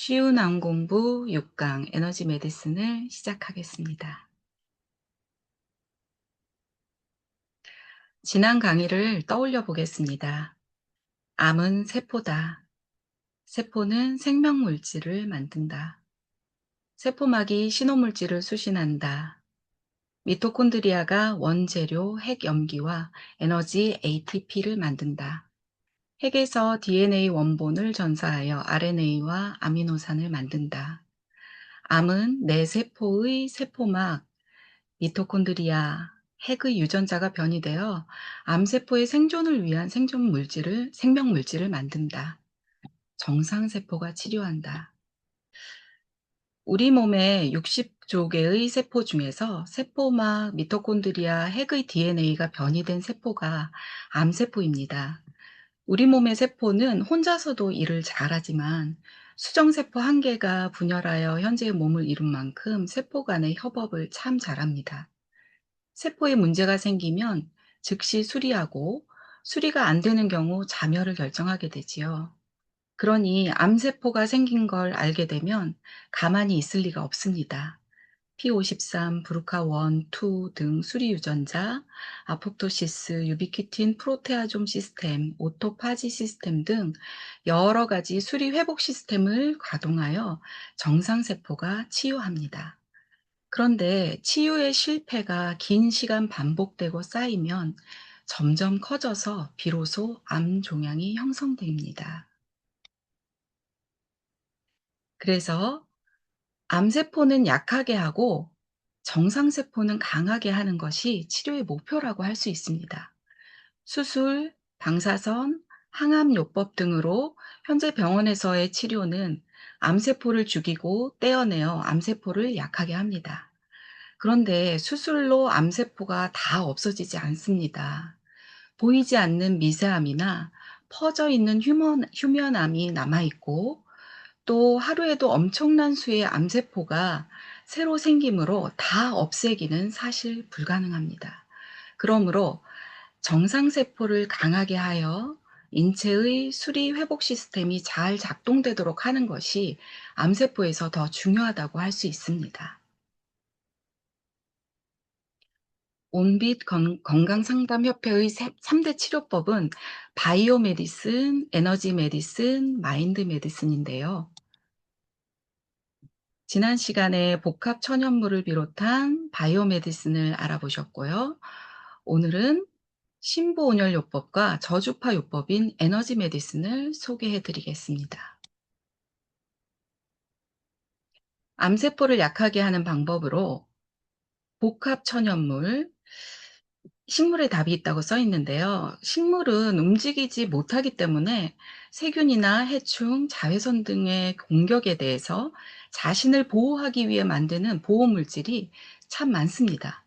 쉬운 암 공부 6강 에너지 메디슨을 시작하겠습니다. 지난 강의를 떠올려 보겠습니다. 암은 세포다. 세포는 생명물질을 만든다. 세포막이 신호물질을 수신한다. 미토콘드리아가 원재료 핵염기와 에너지 ATP를 만든다. 핵에서 DNA 원본을 전사하여 RNA와 아미노산을 만든다. 암은 내 세포의 세포막, 미토콘드리아, 핵의 유전자가 변이되어 암세포의 생존을 위한 생명물질을 만든다. 정상세포가 치료한다. 우리 몸의 60조 개의 세포 중에서 세포막, 미토콘드리아, 핵의 DNA가 변이된 세포가 암세포입니다. 우리 몸의 세포는 혼자서도 일을 잘하지만 수정세포 한 개가 분열하여 현재의 몸을 이룬 만큼 세포 간의 협업을 참 잘합니다. 세포에 문제가 생기면 즉시 수리하고 수리가 안 되는 경우 자멸을 결정하게 되지요. 그러니 암세포가 생긴 걸 알게 되면 가만히 있을 리가 없습니다. P53, 브루카1, 2 등 수리 유전자, 아포토시스, 유비퀴틴 프로테아좀 시스템, 오토파지 시스템 등 여러 가지 수리 회복 시스템을 가동하여 정상세포가 치유합니다. 그런데 치유의 실패가 긴 시간 반복되고 쌓이면 점점 커져서 비로소 암 종양이 형성됩니다. 그래서 암세포는 약하게 하고 정상세포는 강하게 하는 것이 치료의 목표라고 할 수 있습니다. 수술, 방사선, 항암요법 등으로 현재 병원에서의 치료는 암세포를 죽이고 떼어내어 암세포를 약하게 합니다. 그런데 수술로 암세포가 다 없어지지 않습니다. 보이지 않는 미세암이나 퍼져 있는 휴면암이 남아있고 또 하루에도 엄청난 수의 암세포가 새로 생기므로 다 없애기는 사실 불가능합니다. 그러므로 정상세포를 강하게 하여 인체의 수리 회복 시스템이 잘 작동되도록 하는 것이 암세포에서 더 중요하다고 할 수 있습니다. 온빛 건강상담협회의 3대 치료법은 바이오 메디슨, 에너지 메디슨, 마인드 메디슨인데요. 지난 시간에 복합 천연물을 비롯한 바이오 메디슨을 알아보셨고요. 오늘은 신부온열요법과 저주파 요법인 에너지 메디슨을 소개해 드리겠습니다. 암세포를 약하게 하는 방법으로 복합 천연물, 식물에 답이 있다고 써 있는데요. 식물은 움직이지 못하기 때문에 세균이나 해충, 자외선 등의 공격에 대해서 자신을 보호하기 위해 만드는 보호물질이 참 많습니다.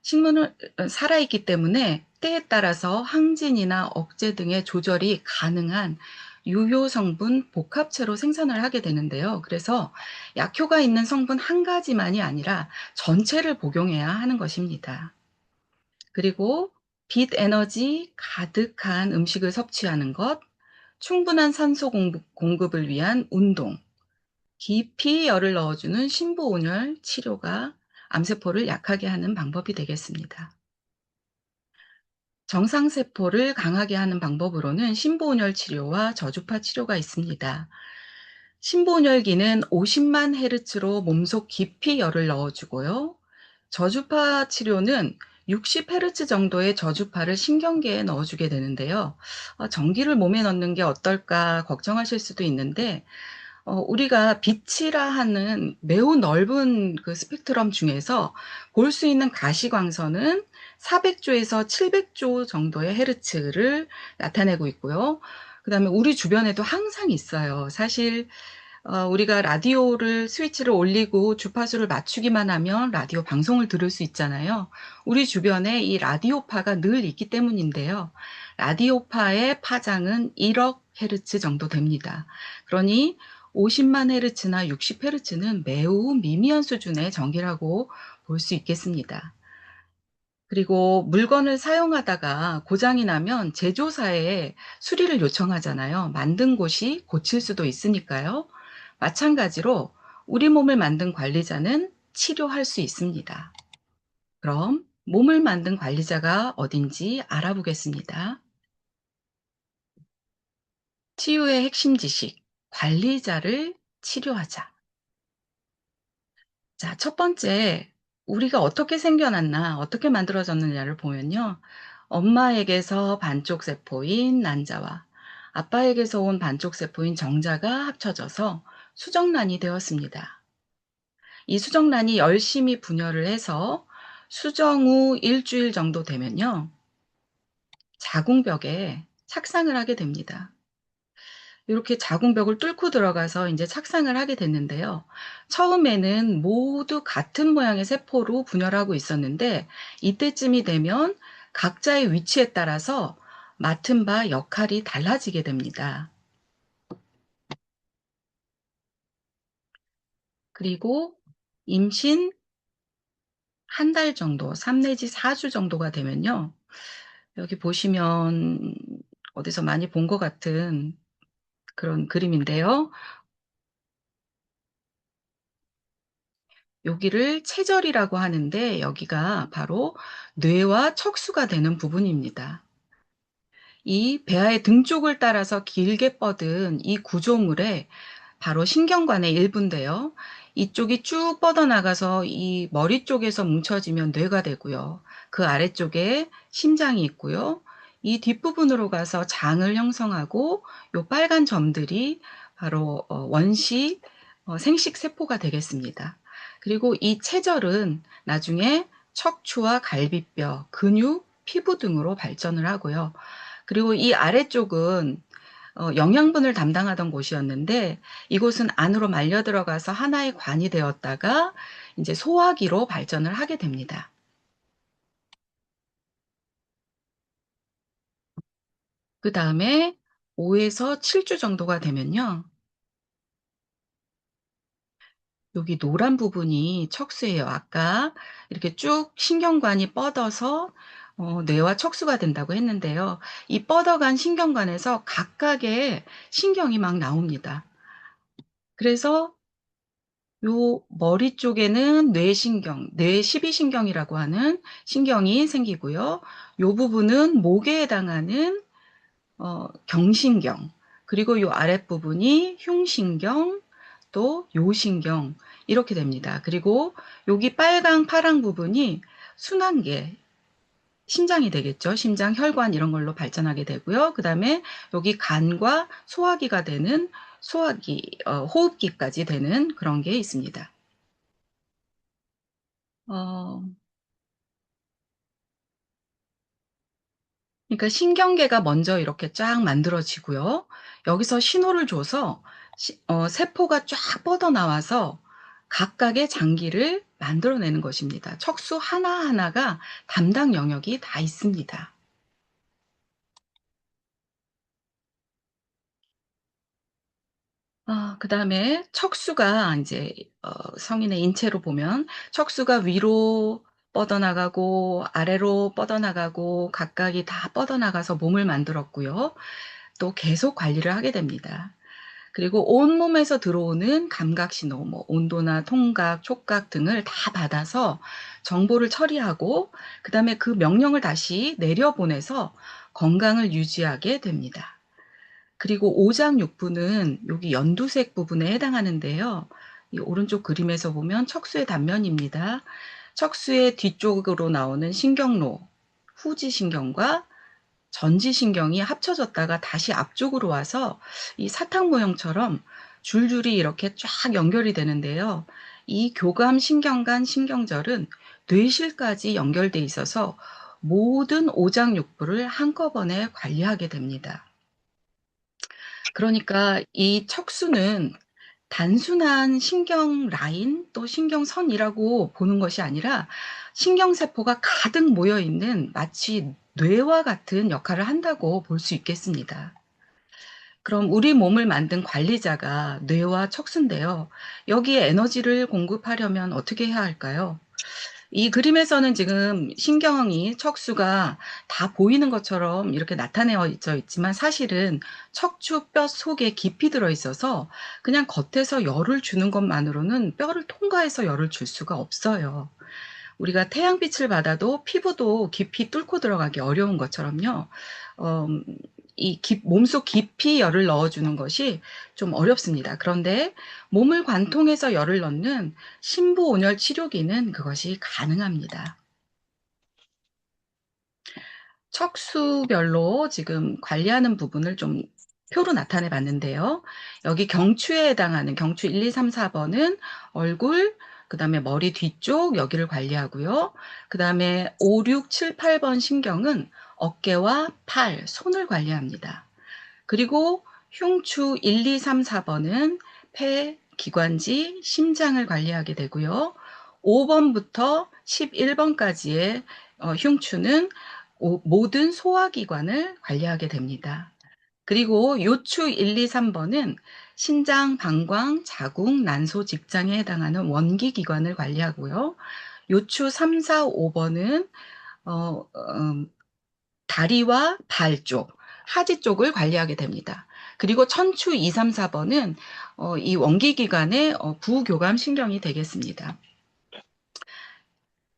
식물은 살아있기 때문에 때에 따라서 항진이나 억제 등의 조절이 가능한 유효 성분 복합체로 생산을 하게 되는데요. 그래서 약효가 있는 성분 한 가지만이 아니라 전체를 복용해야 하는 것입니다. 그리고 빛 에너지 가득한 음식을 섭취하는 것, 충분한 산소 공급을 위한 운동, 깊이 열을 넣어주는 신부온열 치료가 암세포를 약하게 하는 방법이 되겠습니다. 정상세포를 강하게 하는 방법으로는 신부온열 치료와 저주파 치료가 있습니다. 신부온열기는 50만 헤르츠로 몸속 깊이 열을 넣어주고요. 저주파 치료는 60Hz 정도의 저주파를 신경계에 넣어주게 되는데요. 전기를 몸에 넣는 게 어떨까 걱정하실 수도 있는데, 우리가 빛이라 하는 매우 넓은 그 스펙트럼 중에서 볼 수 있는 가시광선은 400조에서 700조 정도의 헤르츠를 나타내고 있고요. 그다음에 우리 주변에도 항상 있어요. 사실 우리가 라디오를 스위치를 올리고 주파수를 맞추기만 하면 라디오 방송을 들을 수 있잖아요. 우리 주변에 이 라디오파가 늘 있기 때문인데요. 라디오파의 파장은 1억 헤르츠 정도 됩니다. 그러니 50만 헤르츠나 60 헤르츠는 매우 미미한 수준의 전기라고 볼 수 있겠습니다. 그리고 물건을 사용하다가 고장이 나면 제조사에 수리를 요청하잖아요. 만든 곳이 고칠 수도 있으니까요. 마찬가지로 우리 몸을 만든 관리자는 치료할 수 있습니다. 그럼 몸을 만든 관리자가 어딘지 알아보겠습니다. 치유의 핵심 지식, 관리자를 치료하자. 자, 첫 번째, 우리가 어떻게 생겨났나, 어떻게 만들어졌느냐를 보면요. 엄마에게서 반쪽 세포인 난자와 아빠에게서 온 반쪽 세포인 정자가 합쳐져서 수정란이 되었습니다. 이 수정란이 열심히 분열을 해서 수정 후 일주일 정도 되면요. 자궁벽에 착상을 하게 됩니다. 이렇게 자궁벽을 뚫고 들어가서 인제 착상을 하게 됐는데요. 처음에는 모두 같은 모양의 세포로 분열하고 있었는데 이때쯤이 되면 각자의 위치에 따라서 맡은 바 역할이 달라지게 됩니다. 그리고 임신 1달 정도, 3 내지 4주 정도가 되면요. 여기 보시면 어디서 많이 본 것 같은 그런 그림인데요. 여기를 체절이라고 하는데 여기가 바로 뇌와 척수가 되는 부분입니다. 이 배아의 등 쪽을 따라서 길게 뻗은 이 구조물에 바로 신경관의 일부인데요. 이쪽이 쭉 뻗어나가서 이 머리 쪽에서 뭉쳐지면 뇌가 되고요. 그 아래쪽에 심장이 있고요. 이 뒷부분으로 가서 장을 형성하고 요 빨간 점들이 바로 원시 생식 세포가 되겠습니다. 그리고 이 체절은 나중에 척추와 갈비뼈, 근육, 피부 등으로 발전을 하고요. 그리고 이 아래쪽은 영양분을 담당하던 곳이었는데 이곳은 안으로 말려 들어가서 하나의 관이 되었다가 인제 소화기로 발전을 하게 됩니다. 그다음에 5 에서 7주 정도가 되면요. 여기 노란 부분이 척수예요. 아까 이렇게 쭉 신경관이 뻗어서 뇌와 척수가 된다고 했는데요. 이 뻗어간 신경관에서 각각의 신경이 막 나옵니다. 그래서 요 머리 쪽에는 뇌신경, 뇌12신경이라고 하는 신경이 생기고요. 요 부분은 목에 해당하는 경신경, 그리고 요 아랫부분이 흉신경, 또 요신경 이렇게 됩니다. 그리고 여기 빨강, 파랑 부분이 순환계, 심장이 되겠죠. 심장, 혈관 이런 걸로 발전하게 되고요. 그다음에 여기 간과 소화기가 되는 소화기, 호흡기까지 되는 그런 게 있습니다. 어 그러니까 신경계가 먼저 이렇게 쫙 만들어지고요. 여기서 신호를 줘서 세포가 쫙 뻗어나와서 각각의 장기를 만들어내는 것입니다. 척수 하나하나가 담당 영역이 다 있습니다. 그다음에 척수가 인제 성인의 인체로 보면 척수가 위로 뻗어나가고 아래로 뻗어나가고 각각이 다 뻗어나가서 몸을 만들었고요. 또 계속 관리를 하게 됩니다. 그리고 온몸에서 들어오는 감각 신호, 뭐 온도나 통각, 촉각 등을 다 받아서 정보를 처리하고 그다음에 그 명령을 다시 내려보내서 건강을 유지하게 됩니다. 그리고 오장육부는 여기 연두색 부분에 해당하는데요. 이 오른쪽 그림에서 보면 척수의 단면입니다. 척수의 뒤쪽으로 나오는 신경로, 후지신경과 전지신경이 합쳐졌다가 다시 앞쪽으로 와서 이 사탕 모형처럼 줄줄이 이렇게 쫙 연결이 되는데요. 이 교감신경 간 신경절은 뇌실까지 연결돼 있어서 모든 오장육부를 한꺼번에 관리하게 됩니다. 그러니까 이 척수는 단순한 신경 라인 또 신경선이라고 보는 것이 아니라 신경세포가 가득 모여 있는 마치 뇌와 같은 역할을 한다고 볼 수 있겠습니다. 그럼 우리 몸을 만든 관리자가 뇌와 척수인데요. 여기에 에너지를 공급하려면 어떻게 해야 할까요? 이 그림에서는 지금 신경이 척수가 다 보이는 것처럼 이렇게 나타내져 있지만 사실은 척추 뼈 속에 깊이 들어 있어서 그냥 겉에서 열을 주는 것만으로는 뼈를 통과해서 열을 줄 수가 없어요. 우리가 태양빛을 받아도 피부도 깊이 뚫고 들어가기 어려운 것처럼요. 어, 몸속 깊이 열을 넣어주는 것이 좀 어렵습니다. 그런데 몸을 관통해서 열을 넣는 심부온열 치료기는 그것이 가능합니다. 척수별로 지금 관리하는 부분을 좀 표로 나타내 봤는데요. 여기 경추에 해당하는 경추 1, 2, 3, 4번은 얼굴, 그 다음에 머리 뒤쪽 여기를 관리하고요. 그 다음에 5, 6, 7, 8번 신경은 어깨와 팔, 손을 관리합니다. 그리고 흉추 1, 2, 3, 4번은 폐, 기관지, 심장을 관리하게 되고요. 5번부터 11번까지의 흉추는 모든 소화기관을 관리하게 됩니다. 그리고 요추 1, 2, 3번은 신장, 방광, 자궁, 난소, 직장에 해당하는 원기기관을 관리하고요. 요추 3, 4, 5번은 다리와 발 쪽, 하지 쪽을 관리하게 됩니다. 그리고 천추 2, 3, 4번은 이 원기기관의 부교감 신경이 되겠습니다.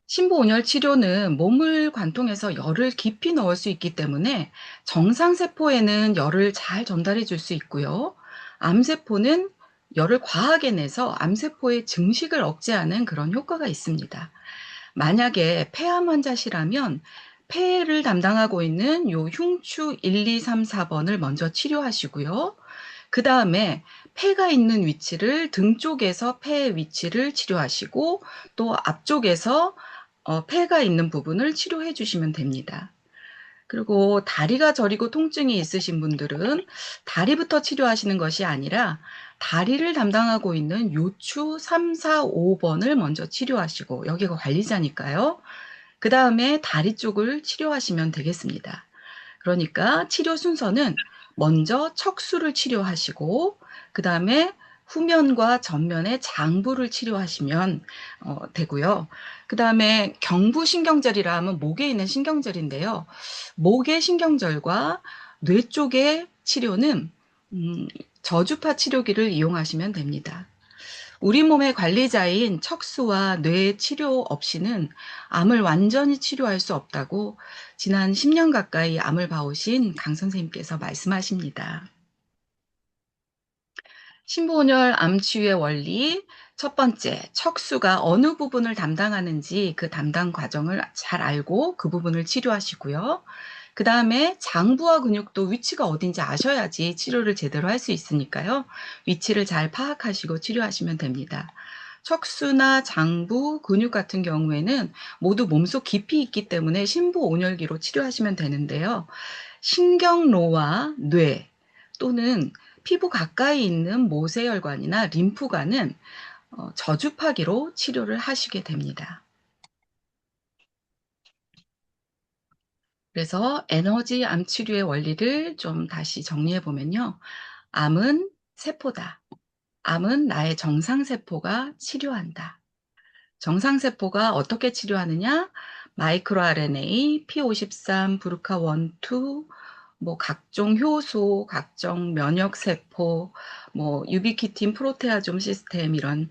심부온열 치료는 몸을 관통해서 열을 깊이 넣을 수 있기 때문에 정상세포에는 열을 잘 전달해 줄 수 있고요. 암세포는 열을 과하게 내서 암세포의 증식을 억제하는 그런 효과가 있습니다. 만약에 폐암 환자시라면 폐를 담당하고 있는 요 흉추 1, 2, 3, 4번을 먼저 치료하시고요. 그 다음에 폐가 있는 위치를 등 쪽에서 폐의 위치를 치료하시고 또 앞쪽에서 폐가 있는 부분을 치료해 주시면 됩니다. 그리고 다리가 저리고 통증이 있으신 분들은 다리부터 치료하시는 것이 아니라 다리를 담당하고 있는 요추 3, 4, 5번을 먼저 치료하시고 여기가 관리자니까요. 그 다음에 다리 쪽을 치료하시면 되겠습니다. 그러니까 치료 순서는 먼저 척수를 치료하시고 그 다음에 후면과 전면의 장부를 치료하시면 되고요. 그 다음에 경부신경절이라 하면 목에 있는 신경절인데요. 목의 신경절과 뇌 쪽의 치료는 저주파 치료기를 이용하시면 됩니다. 우리 몸의 관리자인 척수와 뇌 치료 없이는 암을 완전히 치료할 수 없다고 지난 10년 가까이 암을 봐오신 강 선생님께서 말씀하십니다. 신부온열 암 치유의 원리, 첫 번째, 척수가 어느 부분을 담당하는지 그 담당 과정을 잘 알고 그 부분을 치료하시고요. 그 다음에 장부와 근육도 위치가 어딘지 아셔야지 치료를 제대로 할 수 있으니까요. 위치를 잘 파악하시고 치료하시면 됩니다. 척수나 장부, 근육 같은 경우에는 모두 몸속 깊이 있기 때문에 신부온열기로 치료하시면 되는데요. 신경로와 뇌 또는 피부 가까이 있는 모세혈관이나 림프관은 저주파기로 치료를 하시게 됩니다. 그래서 에너지 암 치료의 원리를 좀 다시 정리해 보면요. 암은 세포다. 암은 나의 정상세포가 치료한다. 정상세포가 어떻게 치료하느냐? 마이크로 RNA, P53, 브루카1, 2, 뭐 각종 효소, 각종 면역세포, 뭐 유비키틴 프로테아좀 시스템 이런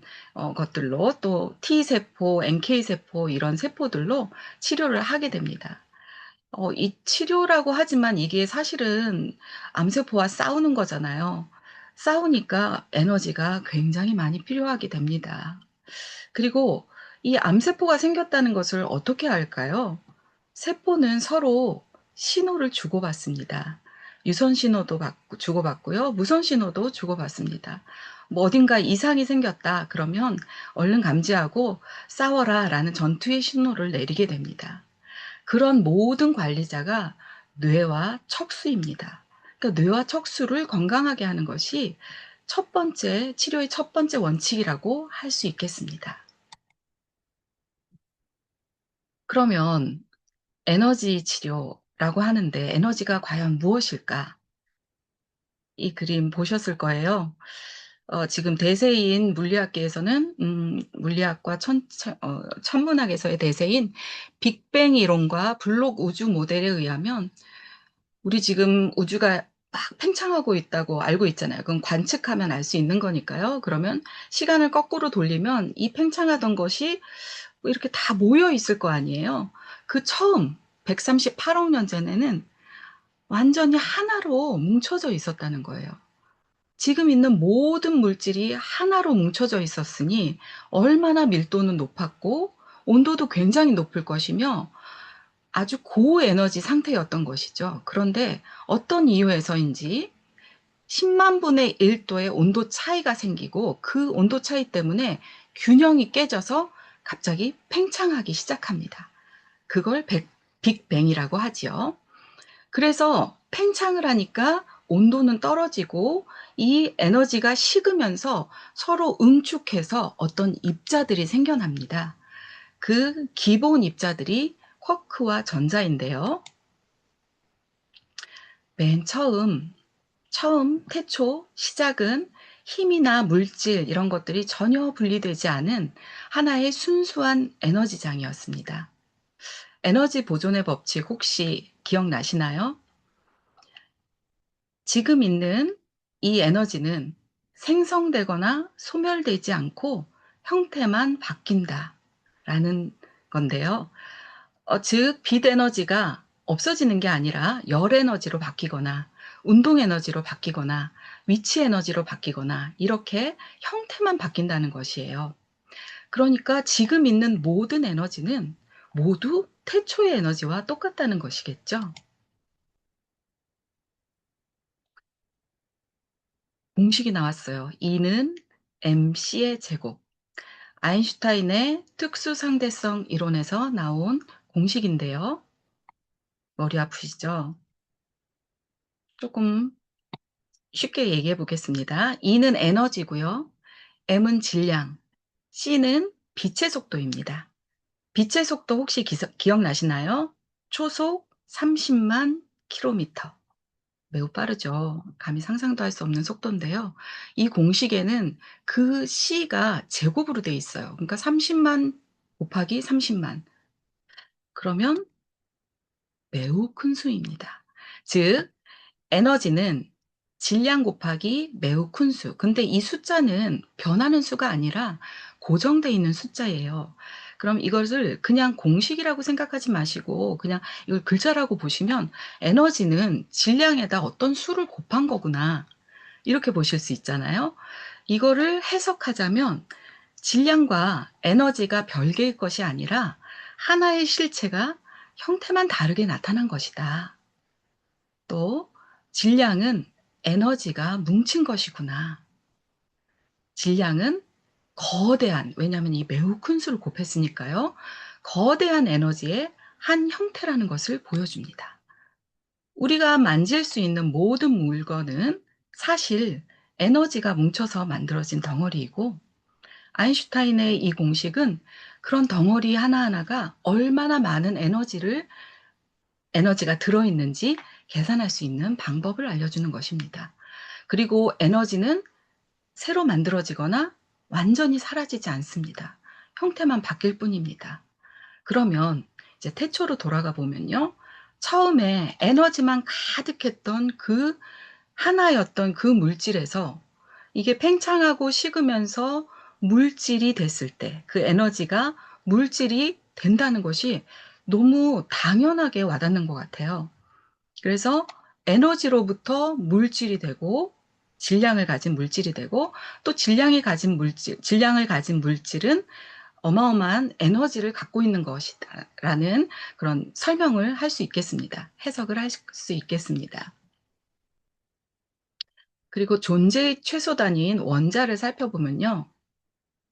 것들로 또 T세포, NK세포 이런 세포들로 치료를 하게 됩니다. 이 치료라고 하지만 이게 사실은 암세포와 싸우는 거잖아요. 싸우니까 에너지가 굉장히 많이 필요하게 됩니다. 그리고 이 암세포가 생겼다는 것을 어떻게 알까요? 세포는 서로 신호를 주고받습니다. 유선 신호도 주고받고요. 무선 신호도 주고받습니다. 뭐 어딘가 이상이 생겼다 그러면 얼른 감지하고 싸워라 라는 전투의 신호를 내리게 됩니다. 그런 모든 관리자가 뇌와 척수입니다. 그러니까 뇌와 척수를 건강하게 하는 것이 첫 번째, 치료의 첫 번째 원칙이라고 할 수 있겠습니다. 그러면 에너지 치료라고 하는데 에너지가 과연 무엇일까? 이 그림 보셨을 거예요. 지금 대세인 물리학계에서는 물리학과 천문학에서의 대세인 빅뱅 이론과 블록 우주 모델에 의하면 우리 지금 우주가 막 팽창하고 있다고 알고 있잖아요. 그건 관측하면 알 수 있는 거니까요. 그러면 시간을 거꾸로 돌리면 이 팽창하던 것이 뭐 이렇게 다 모여 있을 거 아니에요. 그 처음 138억 년 전에는 완전히 하나로 뭉쳐져 있었다는 거예요. 지금 있는 모든 물질이 하나로 뭉쳐져 있었으니 얼마나 밀도는 높았고 온도도 굉장히 높을 것이며 아주 고에너지 상태였던 것이죠. 그런데 어떤 이유에서인지 10만 분의 1도의 온도 차이가 생기고 그 온도 차이 때문에 균형이 깨져서 갑자기 팽창하기 시작합니다. 그걸 빅뱅이라고 하지요. 그래서 팽창을 하니까 온도는 떨어지고 이 에너지가 식으면서 서로 응축해서 어떤 입자들이 생겨납니다. 그 기본 입자들이 쿼크와 전자인데요. 맨 처음 태초 시작은 힘이나 물질 이런 것들이 전혀 분리되지 않은 하나의 순수한 에너지장이었습니다. 에너지 보존의 법칙 혹시 기억나시나요? 지금 있는 이 에너지는 생성되거나 소멸되지 않고 형태만 바뀐다라는 건데요. 즉 빛 에너지가 없어지는 게 아니라 열 에너지로 바뀌거나 운동 에너지로 바뀌거나 위치 에너지로 바뀌거나 이렇게 형태만 바뀐다는 것이에요. 그러니까 지금 있는 모든 에너지는 모두 태초의 에너지와 똑같다는 것이겠죠. 공식이 나왔어요. E는 mc의 제곱. 아인슈타인의 특수상대성 이론에서 나온 공식인데요. 머리 아프시죠? 조금 쉽게 얘기해 보겠습니다. E는 에너지고요. m은 질량, c는 빛의 속도입니다. 빛의 속도 혹시 기억나시나요? 초속 30만 킬로미터. 매우 빠르죠. 감히 상상도 할 수 없는 속도인데요. 이 공식에는 그 c가 제곱으로 돼 있어요. 그러니까 30만 곱하기 30만. 그러면 매우 큰 수입니다. 즉 에너지는 질량 곱하기 매우 큰 수. 근데 이 숫자는 변하는 수가 아니라 고정돼 있는 숫자예요. 그럼 이것을 그냥 공식이라고 생각하지 마시고 그냥 이걸 글자라고 보시면 '에너지는 질량에다 어떤 수를 곱한 거구나.' 이렇게 보실 수 있잖아요. 이거를 해석하자면 질량과 에너지가 별개의 것이 아니라 하나의 실체가 형태만 다르게 나타난 것이다. 또 질량은 에너지가 뭉친 것이구나. 질량은 거대한, 왜냐하면 이 매우 큰 수를 곱했으니까요. 거대한 에너지의 한 형태라는 것을 보여줍니다. 우리가 만질 수 있는 모든 물건은 사실 에너지가 뭉쳐서 만들어진 덩어리이고 아인슈타인의 이 공식은 그런 덩어리 하나하나가 얼마나 많은 에너지가 들어있는지 계산할 수 있는 방법을 알려주는 것입니다. 그리고 에너지는 새로 만들어지거나 완전히 사라지지 않습니다. 형태만 바뀔 뿐입니다. 그러면 이제 태초로 돌아가 보면요. 처음에 에너지만 가득했던 그 하나였던 그 물질에서 이게 팽창하고 식으면서 물질이 됐을 때 그 에너지가 물질이 된다는 것이 너무 당연하게 와닿는 것 같아요. 그래서 에너지로부터 물질이 되고 질량을 가진 물질이 되고 또 질량을 가진 물질은 어마어마한 에너지를 갖고 있는 것이다라는 그런 설명을 할 수 있겠습니다. 해석을 할 수 있겠습니다. 그리고 존재의 최소 단위인 원자를 살펴보면요.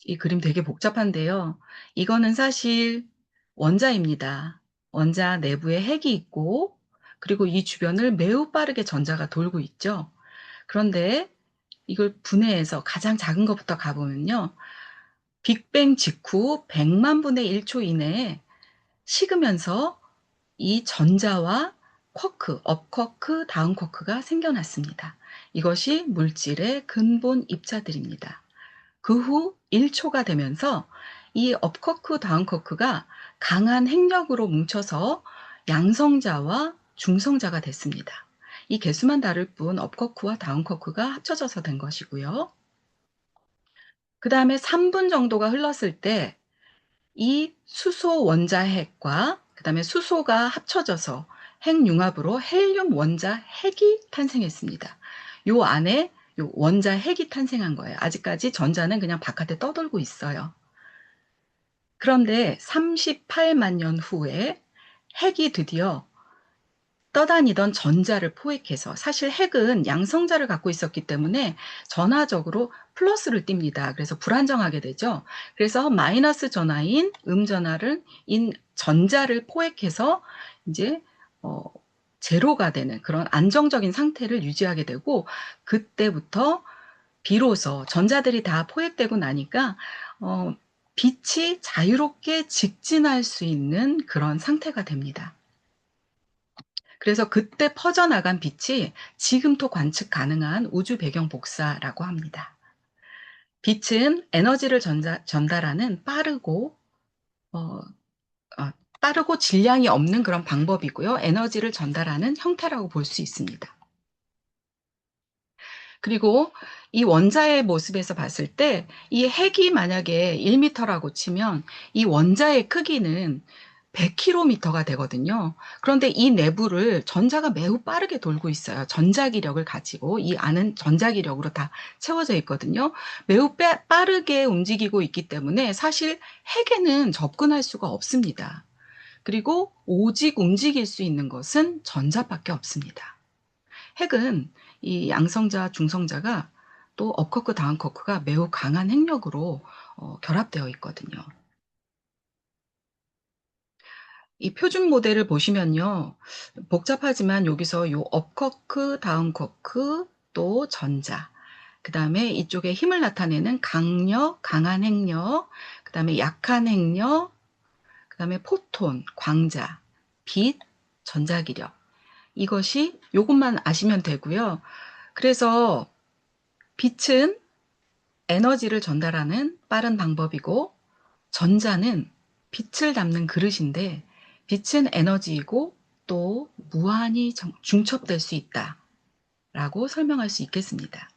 이 그림 되게 복잡한데요. 이거는 사실 원자입니다. 원자 내부에 핵이 있고 그리고 이 주변을 매우 빠르게 전자가 돌고 있죠. 그런데 이걸 분해해서 가장 작은 것부터 가 보면요. 빅뱅 직후 100만 분의 1초 이내에 식으면서 이 전자와 쿼크, 업 쿼크, 다운 쿼크가 생겨났습니다. 이것이 물질의 근본 입자들입니다. 그 후 1초가 되면서 이 업 쿼크, 다운 쿼크가 강한 핵력으로 뭉쳐서 양성자와 중성자가 됐습니다. 이 개수만 다를 뿐 업 쿼크와 다운 쿼크가 합쳐져서 된 것이고요. 그 다음에 3분 정도가 흘렀을 때 이 수소 원자 핵과 그다음에 수소가 합쳐져서 핵융합으로 헬륨 원자 핵이 탄생했습니다. 요 안에 요 원자 핵이 탄생한 거예요. 아직까지 전자는 그냥 바깥에 떠돌고 있어요. 그런데 38만 년 후에 핵이 드디어 떠다니던 전자를 포획해서, 사실 핵은 양성자를 갖고 있었기 때문에 전하적으로 플러스를 띱니다. 그래서 불안정하게 되죠. 그래서 마이너스 전하인 음전하를 전자를 포획해서 이제 제로가 되는 그런 안정적인 상태를 유지하게 되고, 그때부터 비로소 전자들이 다 포획되고 나니까 빛이 자유롭게 직진할 수 있는 그런 상태가 됩니다. 그래서 그때 퍼져나간 빛이 지금도 관측 가능한 우주 배경 복사라고 합니다. 빛은 에너지를 전달하는 어, 빠르고 질량이 없는 그런 방법이고요. 에너지를 전달하는 형태라고 볼 수 있습니다. 그리고 이 원자의 모습에서 봤을 때 이 핵이 만약에 1m라고 치면 이 원자의 크기는 100km가 되거든요. 그런데 이 내부를 전자가 매우 빠르게 돌고 있어요. 전자기력을 가지고 이 안은 전자기력으로 다 채워져 있거든요. 매우 빠르게 움직이고 있기 때문에 사실 핵에는 접근할 수가 없습니다. 그리고 오직 움직일 수 있는 것은 전자밖에 없습니다. 핵은 이 양성자, 중성자가 또 업커크, 다운커크가 매우 강한 핵력으로 결합되어 있거든요. 이 표준 모델을 보시면요. 복잡하지만 여기서 요 업커크, 다운커크, 또 전자, 그 다음에 이쪽에 힘을 나타내는 강력, 강한 핵력, 그 다음에 약한 핵력, 그 다음에 포톤, 광자, 빛, 전자기력. 이것이 요것만 아시면 되고요. 그래서 빛은 에너지를 전달하는 빠른 방법이고, 전자는 빛을 담는 그릇인데, 빛은 에너지이고 또 무한히 중첩될 수 있다라고 설명할 수 있겠습니다.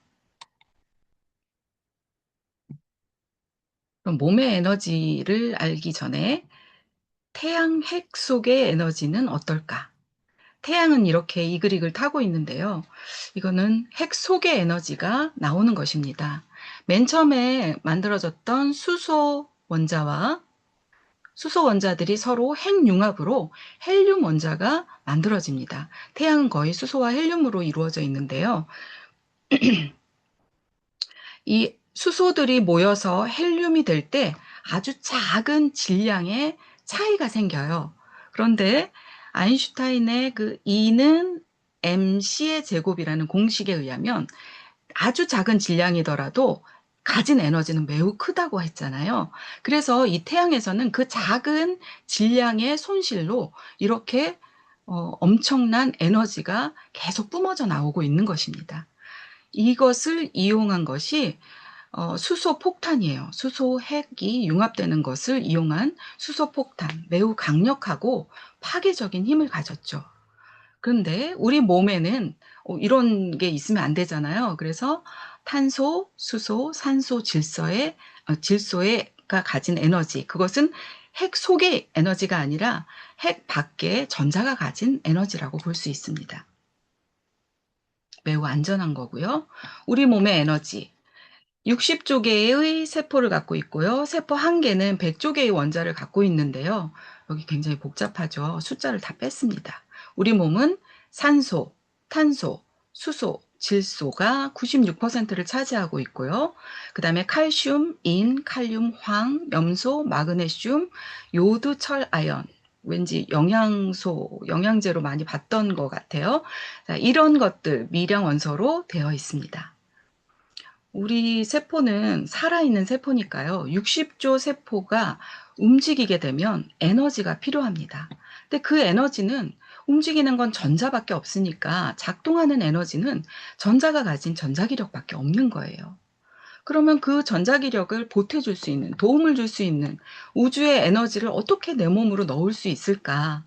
그럼 몸의 에너지를 알기 전에 태양 핵 속의 에너지는 어떨까? 태양은 이렇게 이글이글 타고 있는데요. 이거는 핵 속의 에너지가 나오는 것입니다. 맨 처음에 만들어졌던 수소 원자와 수소 원자들이 서로 핵융합으로 헬륨 원자가 만들어집니다. 태양은 거의 수소와 헬륨으로 이루어져 있는데요. 이 수소들이 모여서 헬륨이 될 때 아주 작은 질량의 차이가 생겨요. 그런데 아인슈타인의 그 E는 mc의 제곱이라는 공식에 의하면 아주 작은 질량이더라도 가진 에너지는 매우 크다고 했잖아요. 그래서 이 태양에서는 그 작은 질량의 손실로 이렇게 엄청난 에너지가 계속 뿜어져 나오고 있는 것입니다. 이것을 이용한 것이 수소 폭탄이에요. 수소 핵이 융합되는 것을 이용한 수소 폭탄, 매우 강력하고 파괴적인 힘을 가졌죠. 그런데 우리 몸에는 이런 게 있으면 안 되잖아요. 그래서 탄소, 수소, 산소, 질소가 가진 에너지, 그것은 핵 속의 에너지가 아니라 핵 밖의 전자가 가진 에너지라고 볼 수 있습니다. 매우 안전한 거고요. 우리 몸의 에너지, 60조 개의 세포를 갖고 있고요. 세포 한 개는 100조 개의 원자를 갖고 있는데요. 여기 굉장히 복잡하죠. 숫자를 다 뺐습니다. 우리 몸은 산소, 탄소, 수소, 질소가 96%를 차지하고 있고요. 그 다음에 칼슘, 인, 칼륨, 황, 염소, 마그네슘, 요드, 철, 아연. 왠지 영양제로 많이 봤던 것 같아요. 자, 이런 것들 미량 원소로 되어 있습니다. 우리 세포는 살아있는 세포니까요. 60조 세포가 움직이게 되면 에너지가 필요합니다. 근데 그 에너지는 움직이는 건 전자밖에 없으니까 작동하는 에너지는 전자가 가진 전자기력밖에 없는 거예요. 그러면 그 전자기력을 보태줄 수 있는, 도움을 줄 수 있는 우주의 에너지를 어떻게 내 몸으로 넣을 수 있을까?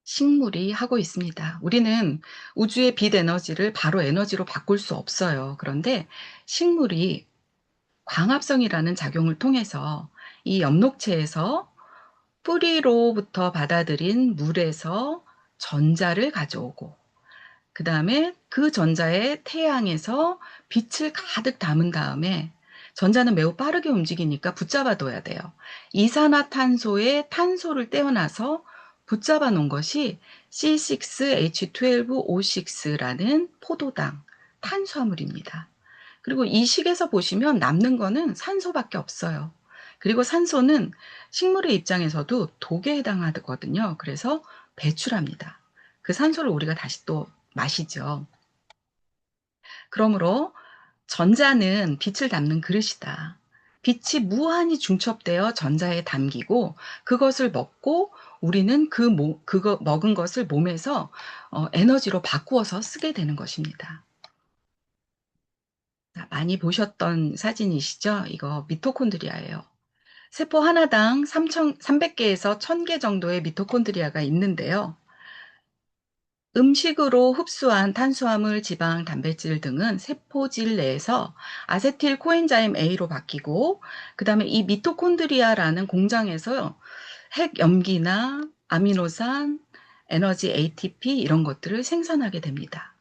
식물이 하고 있습니다. 우리는 우주의 빛 에너지를 바로 에너지로 바꿀 수 없어요. 그런데 식물이 광합성이라는 작용을 통해서 이 엽록체에서 뿌리로부터 받아들인 물에서 전자를 가져오고, 그다음에 그 전자에 태양에서 빛을 가득 담은 다음에, 전자는 매우 빠르게 움직이니까 붙잡아 둬야 돼요. 이산화탄소에 탄소를 떼어놔서 붙잡아 놓은 것이 C6H12O6라는 포도당 탄수화물입니다. 그리고 이 식에서 보시면 남는 거는 산소밖에 없어요. 그리고 산소는 식물의 입장에서도 독에 해당하거든요. 그래서 배출합니다. 그 산소를 우리가 다시 또 마시죠. 그러므로 전자는 빛을 담는 그릇이다. 빛이 무한히 중첩되어 전자에 담기고, 그것을 먹고 우리는 그거 먹은 것을 몸에서 에너지로 바꾸어서 쓰게 되는 것입니다. 많이 보셨던 사진이시죠? 이거 미토콘드리아예요. 세포 하나당 3,300개에서 1,000개 정도의 미토콘드리아가 있는데요. 음식으로 흡수한 탄수화물, 지방, 단백질 등은 세포질 내에서 아세틸 코엔자임 A로 바뀌고, 그다음에 이 미토콘드리아라는 공장에서 핵염기나 아미노산, 에너지 ATP 이런 것들을 생산하게 됩니다.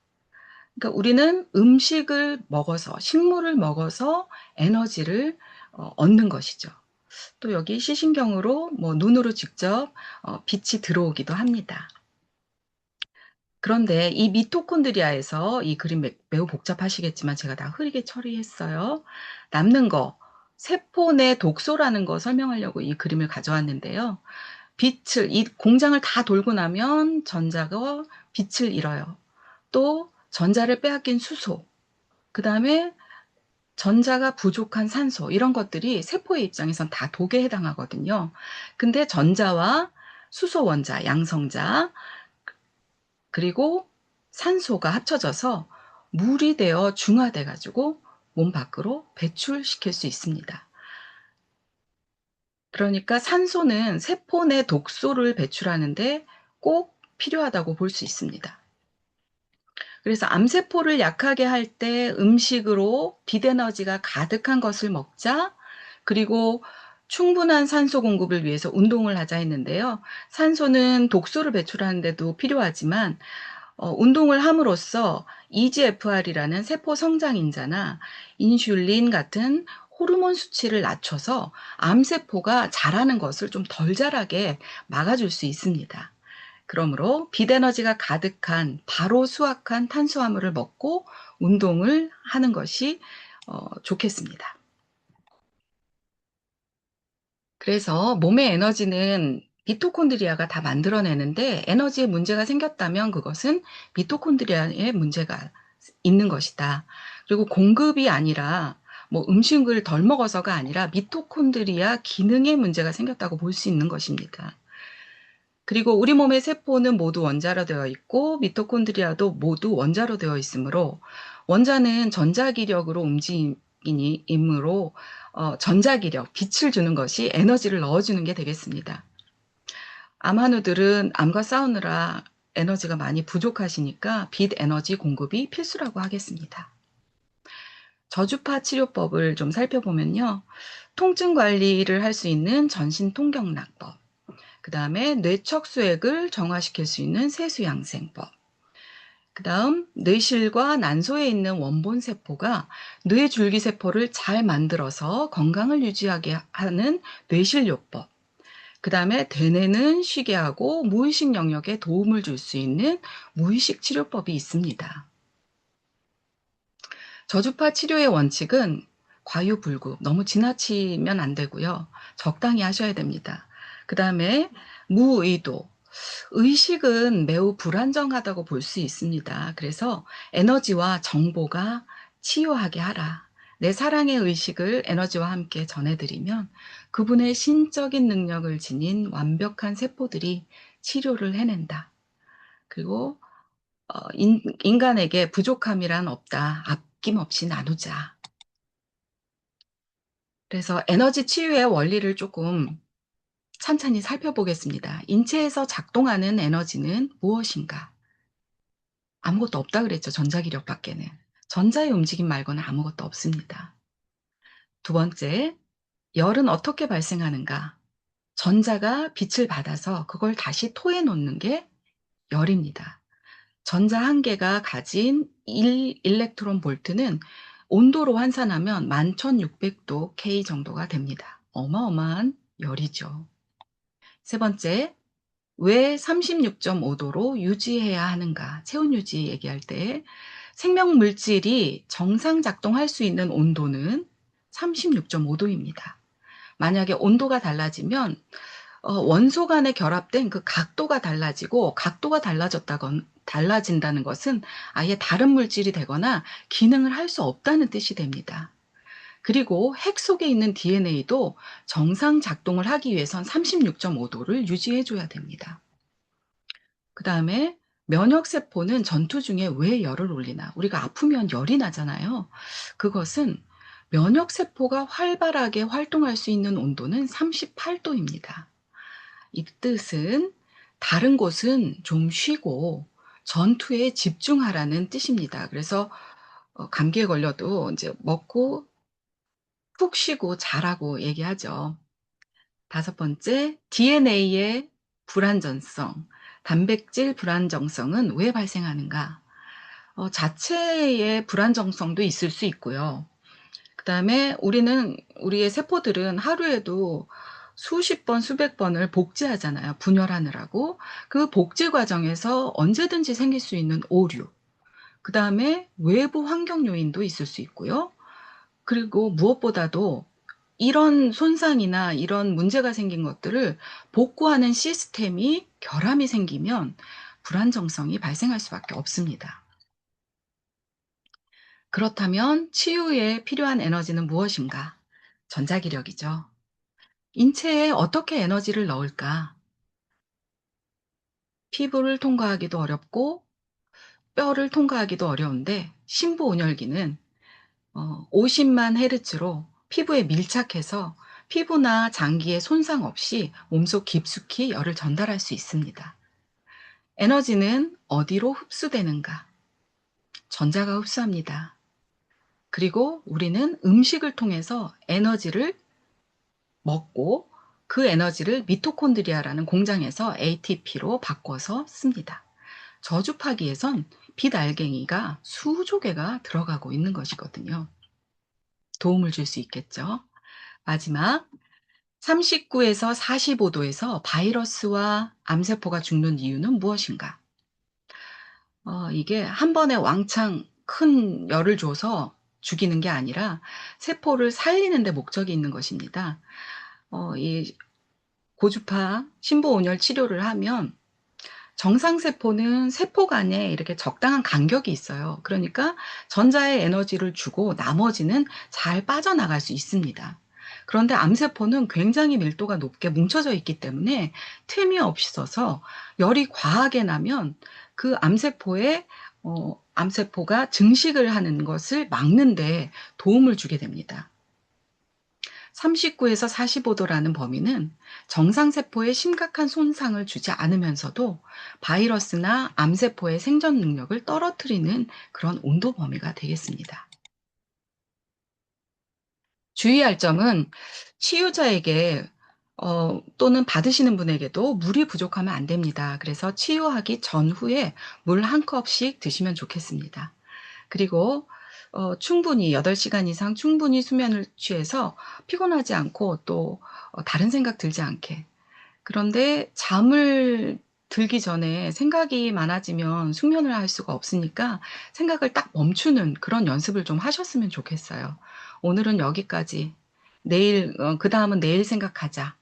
그러니까 우리는 음식을 먹어서, 식물을 먹어서 에너지를 얻는 것이죠. 또 여기 시신경으로 눈으로 직접 빛이 들어오기도 합니다. 그런데 이 미토콘드리아에서, 이 그림 매우 복잡하시겠지만 제가 다 흐리게 처리했어요. 남는 거, 세포 내 독소라는 거 설명하려고 이 그림을 가져왔는데요. 이 공장을 다 돌고 나면 전자가 빛을 잃어요. 또 전자를 빼앗긴 수소, 그 다음에 전자가 부족한 산소, 이런 것들이 세포의 입장에선 다 독에 해당하거든요. 근데 전자와 수소 원자, 양성자, 그리고 산소가 합쳐져서 물이 되어 중화돼 가지고 몸 밖으로 배출시킬 수 있습니다. 그러니까 산소는 세포 내 독소를 배출하는데 꼭 필요하다고 볼 수 있습니다. 그래서 암세포를 약하게 할 때 음식으로 빛 에너지가 가득한 것을 먹자, 그리고 충분한 산소 공급을 위해서 운동을 하자 했는데요. 산소는 독소를 배출하는 데도 필요하지만 운동을 함으로써 EGFR이라는 세포 성장 인자나 인슐린 같은 호르몬 수치를 낮춰서 암세포가 자라는 것을 좀 덜 자라게 막아줄 수 있습니다. 그러므로 빛 에너지가 가득한 바로 수확한 탄수화물을 먹고 운동을 하는 것이 좋겠습니다. 그래서 몸의 에너지는 미토콘드리아가 다 만들어내는데, 에너지에 문제가 생겼다면 그것은 미토콘드리아에 문제가 있는 것이다. 그리고 공급이 아니라 음식을 덜 먹어서가 아니라 미토콘드리아 기능에 문제가 생겼다고 볼 수 있는 것입니다. 그리고 우리 몸의 세포는 모두 원자로 되어 있고 미토콘드리아도 모두 원자로 되어 있으므로, 원자는 전자기력으로 움직이므로 전자기력, 빛을 주는 것이 에너지를 넣어주는 게 되겠습니다. 암환우들은 암과 싸우느라 에너지가 많이 부족하시니까 빛 에너지 공급이 필수라고 하겠습니다. 저주파 치료법을 좀 살펴보면요. 통증 관리를 할 수 있는 전신통경락법, 그 다음에 뇌척수액을 정화시킬 수 있는 세수양생법, 그 다음 뇌실과 난소에 있는 원본세포가 뇌줄기세포를 잘 만들어서 건강을 유지하게 하는 뇌실요법, 그 다음에 대뇌는 쉬게 하고 무의식 영역에 도움을 줄 수 있는 무의식 치료법이 있습니다. 저주파 치료의 원칙은 과유불급, 너무 지나치면 안 되고요. 적당히 하셔야 됩니다. 그 다음에 무의도, 의식은 매우 불안정하다고 볼 수 있습니다. 그래서 에너지와 정보가 치유하게 하라. 내 사랑의 의식을 에너지와 함께 전해드리면 그분의 신적인 능력을 지닌 완벽한 세포들이 치료를 해낸다. 그리고 인간에게 부족함이란 없다. 아낌없이 나누자. 그래서 에너지 치유의 원리를 조금 찬찬히 살펴보겠습니다. 인체에서 작동하는 에너지는 무엇인가? 아무것도 없다 그랬죠. 전자기력 밖에는. 전자의 움직임 말고는 아무것도 없습니다. 두 번째, 열은 어떻게 발생하는가? 전자가 빛을 받아서 그걸 다시 토해 놓는 게 열입니다. 전자 한 개가 가진 1 일렉트론 볼트는 온도로 환산하면 11,600도 K 정도가 됩니다. 어마어마한 열이죠. 세 번째, 왜 36.5 도로 유지해야 하는가? 체온 유지 얘기할 때 생명 물질이 정상 작동할 수 있는 온도는 36.5 도입니다. 만약에 온도가 달라지면 원소 간에 결합된 그 각도가 달라지고, 각도가 달라진다는 것은 아예 다른 물질이 되거나 기능을 할 수 없다는 뜻이 됩니다. 그리고 핵 속에 있는 DNA도 정상 작동을 하기 위해선 36.5 도를 유지해 줘야 됩니다. 그다음에 면역 세포는 전투 중에 왜 열을 올리나? 우리가 아프면 열이 나잖아요. 그것은 면역 세포가 활발하게 활동할 수 있는 온도는 38 도입니다. 이 뜻은 다른 곳은 좀 쉬고 전투에 집중하라는 뜻입니다. 그래서 감기에 걸려도 인제 먹고 푹 쉬고 자라고 얘기하죠. 다섯 번째, DNA의 불안전성, 단백질 불안정성은 왜 발생하는가? 자체의 불안정성도 있을 수 있고요. 그다음에 우리의 세포들은 하루에도 수십 번, 수백 번을 복제하잖아요, 분열하느라고. 그 복제 과정에서 언제든지 생길 수 있는 오류, 그다음에 외부 환경 요인도 있을 수 있고요. 그리고 무엇보다도 이런 손상이나 이런 문제가 생긴 것들을 복구하는 시스템이 결함이 생기면 불안정성이 발생할 수밖에 없습니다. 그렇다면 치유에 필요한 에너지는 무엇인가? 전자기력이죠. 인체에 어떻게 에너지를 넣을까? 피부를 통과하기도 어렵고 뼈를 통과하기도 어려운데, 심부온열기는 50만 헤르츠로 피부에 밀착해서 피부나 장기에 손상 없이 몸속 깊숙이 열을 전달할 수 있습니다. 에너지는 어디로 흡수되는가? 전자가 흡수합니다. 그리고 우리는 음식을 통해서 에너지를 먹고 그 에너지를 미토콘드리아라는 공장에서 ATP로 바꿔서 씁니다. 저주파기에선 빛 알갱이가 수조 개가 들어가고 있는 것이거든요. 도움을 줄 수 있겠죠. 마지막, 39에서 45 도에서 바이러스와 암세포가 죽는 이유는 무엇인가? 이게 한 번에 왕창 큰 열을 줘서 죽이는 게 아니라 세포를 살리는 데 목적이 있는 것입니다. 이 고주파 심부온열 치료를 하면 정상 세포는 세포 간에 이렇게 적당한 간격이 있어요. 그러니까 전자의 에너지를 주고 나머지는 잘 빠져나갈 수 있습니다. 그런데 암세포는 굉장히 밀도가 높게 뭉쳐져 있기 때문에 틈이 없어서 열이 과하게 나면 그 암세포가 증식을 하는 것을 막는 데 도움을 주게 됩니다. 39에서 45 도라는 범위는 정상세포에 심각한 손상을 주지 않으면서도 바이러스나 암세포의 생존 능력을 떨어뜨리는 그런 온도 범위가 되겠습니다. 주의할 점은 치유자에게 또는 받으시는 분에게도 물이 부족하면 안 됩니다. 그래서 치유하기 전후에 물 한 컵씩 드시면 좋겠습니다. 그리고 충분히 8 시간 이상 충분히 수면을 취해서 피곤하지 않고 또 다른 생각 들지 않게. 그런데 잠을 들기 전에 생각이 많아지면 숙면을 할 수가 없으니까 생각을 딱 멈추는 그런 연습을 좀 하셨으면 좋겠어요. 오늘은 여기까지. 그다음은 내일 생각하자.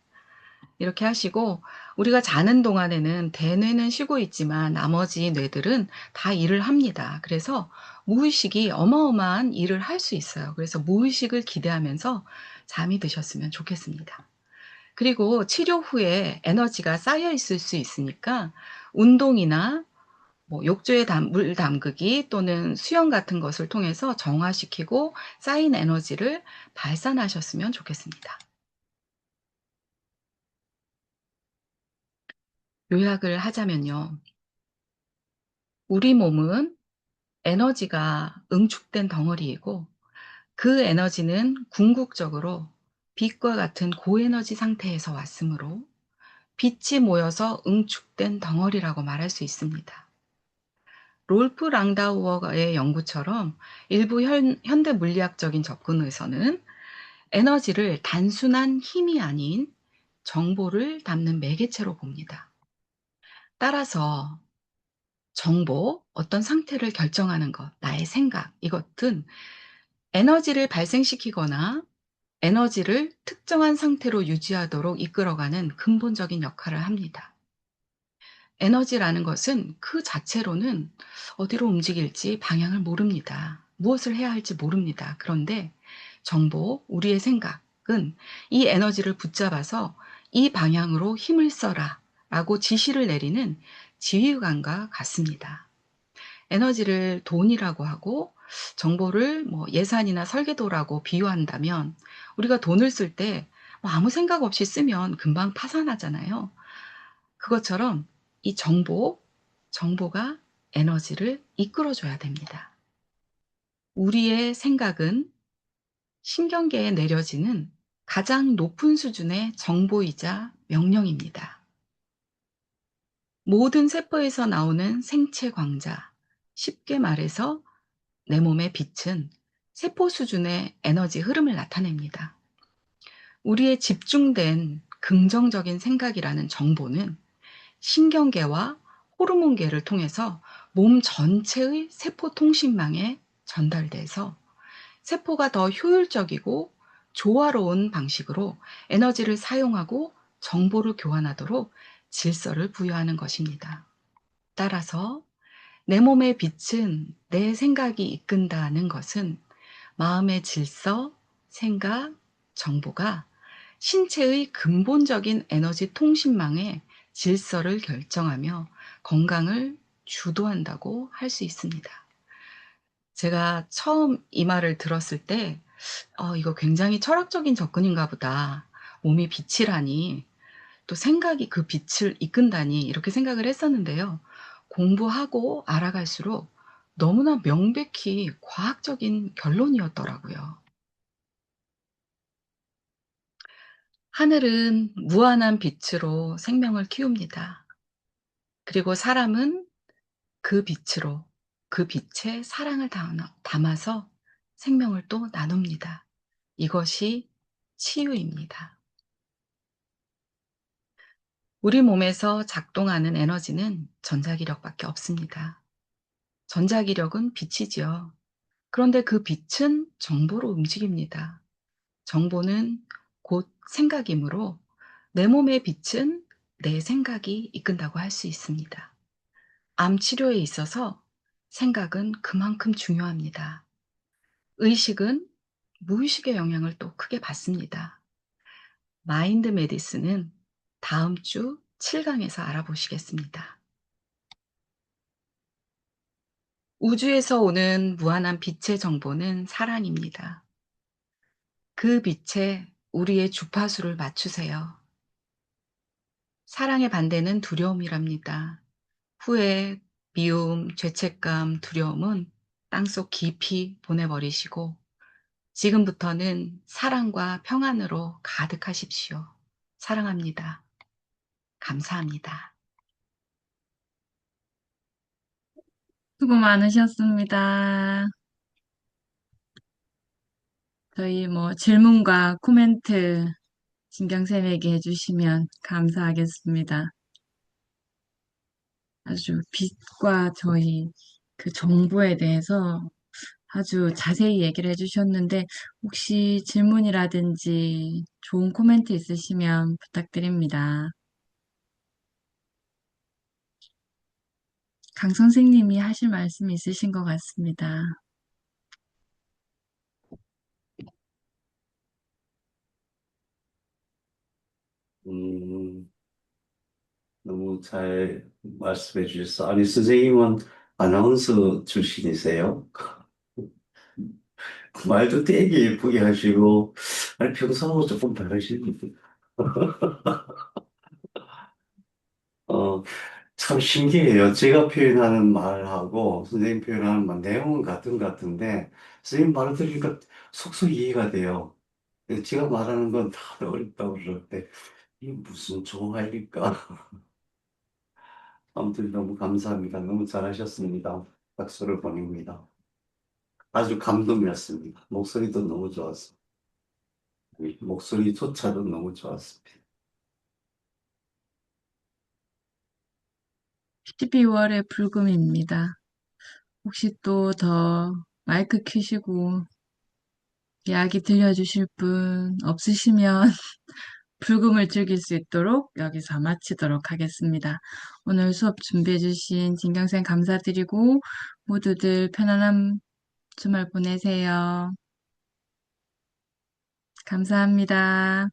이렇게 하시고 우리가 자는 동안에는 대뇌는 쉬고 있지만 나머지 뇌들은 다 일을 합니다. 그래서 무의식이 어마어마한 일을 할 수 있어요. 그래서 무의식을 기대하면서 잠이 드셨으면 좋겠습니다. 그리고 치료 후에 에너지가 쌓여 있을 수 있으니까 운동이나 뭐 욕조에 물 담그기 또는 수영 같은 것을 통해서 정화시키고 쌓인 에너지를 발산하셨으면 좋겠습니다. 요약을 하자면요. 우리 몸은 에너지가 응축된 덩어리이고 그 에너지는 궁극적으로 빛과 같은 고에너지 상태에서 왔으므로 빛이 모여서 응축된 덩어리라고 말할 수 있습니다. 롤프 랑다우어의 연구처럼 일부 현대 물리학적인 접근에서는 에너지를 단순한 힘이 아닌 정보를 담는 매개체로 봅니다. 따라서 정보, 어떤 상태를 결정하는 것, 나의 생각, 이것은 에너지를 발생시키거나 에너지를 특정한 상태로 유지하도록 이끌어가는 근본적인 역할을 합니다. 에너지라는 것은 그 자체로는 어디로 움직일지 방향을 모릅니다. 무엇을 해야 할지 모릅니다. 그런데 정보, 우리의 생각은 이 에너지를 붙잡아서 이 방향으로 힘을 써라 라고 지시를 내리는 지휘관과 같습니다. 에너지를 돈이라고 하고 정보를 뭐 예산이나 설계도라고 비유한다면 우리가 돈을 쓸 때 뭐 아무 생각 없이 쓰면 금방 파산하잖아요. 그것처럼 이 정보가 에너지를 이끌어 줘야 됩니다. 우리의 생각은 신경계에 내려지는 가장 높은 수준의 정보이자 명령입니다. 모든 세포에서 나오는 생체 광자, 쉽게 말해서 내 몸의 빛은 세포 수준의 에너지 흐름을 나타냅니다. 우리의 집중된 긍정적인 생각이라는 정보는 신경계와 호르몬계를 통해서 몸 전체의 세포 통신망에 전달돼서 세포가 더 효율적이고 조화로운 방식으로 에너지를 사용하고 정보를 교환하도록 질서를 부여하는 것입니다. 따라서 내 몸의 빛은 내 생각이 이끈다는 것은 마음의 질서, 생각, 정보가 신체의 근본적인 에너지 통신망의 질서를 결정하며 건강을 주도한다고 할 수 있습니다. 제가 처음 이 말을 들었을 때 이거 굉장히 철학적인 접근인가 보다. 몸이 빛이라니 또 생각이 그 빛을 이끈다니 이렇게 생각을 했었는데요. 공부하고 알아갈수록 너무나 명백히 과학적인 결론이었더라고요. 하늘은 무한한 빛으로 생명을 키웁니다. 그리고 사람은 그 빛으로 그 빛에 사랑을 담아서 생명을 또 나눕니다. 이것이 치유입니다. 우리 몸에서 작동하는 에너지는 전자기력밖에 없습니다. 전자기력은 빛이지요. 그런데 그 빛은 정보로 움직입니다. 정보는 곧 생각이므로 내 몸의 빛은 내 생각이 이끈다고 할 수 있습니다. 암 치료에 있어서 생각은 그만큼 중요합니다. 의식은 무의식의 영향을 또 크게 받습니다. 마인드 메디슨은 다음 주 7강에서 알아보시겠습니다. 우주에서 오는 무한한 빛의 정보는 사랑입니다. 그 빛에 우리의 주파수를 맞추세요. 사랑의 반대는 두려움이랍니다. 후회, 미움, 죄책감, 두려움은 땅속 깊이 보내버리시고 지금부터는 사랑과 평안으로 가득하십시오. 사랑합니다. 감사합니다. 수고 많으셨습니다. 저희 뭐 질문과 코멘트 진경쌤에게 해주시면 감사하겠습니다. 아주 빛과 저희 그 정보에 대해서 아주 자세히 얘기를 해주셨는데 혹시 질문이라든지 좋은 코멘트 있으시면 부탁드립니다. 강 선생님이 하실 말씀이 있으신 것 같습니다. 음, 너무 잘 말씀해 주셨어. 아니, 선생님은 아나운서 출신이세요? 말도 되게 예쁘게 하시고, 아니, 평소하고 조금 다르시는데. 어, 참 신기해요. 제가 표현하는 말하고 선생님 표현하는 말, 내용은 같은데, 선생님 말을 들으니까 속속 이해가 돼요. 제가 말하는 건 다들 어렵다고 그러는데, 이게 무슨 조화일까? 아무튼 너무 감사합니다. 너무 잘하셨습니다. 박수를 보냅니다. 아주 감동이었습니다. 목소리도 너무 좋았습니다. 목소리조차도 너무 좋았습니다. 12월의 불금입니다. 혹시 또 더 마이크 켜시고 이야기 들려주실 분 없으시면 불금을 즐길 수 있도록 여기서 마치도록 하겠습니다. 오늘 수업 준비해주신 진경쌤 감사드리고 모두들 편안한 주말 보내세요. 감사합니다.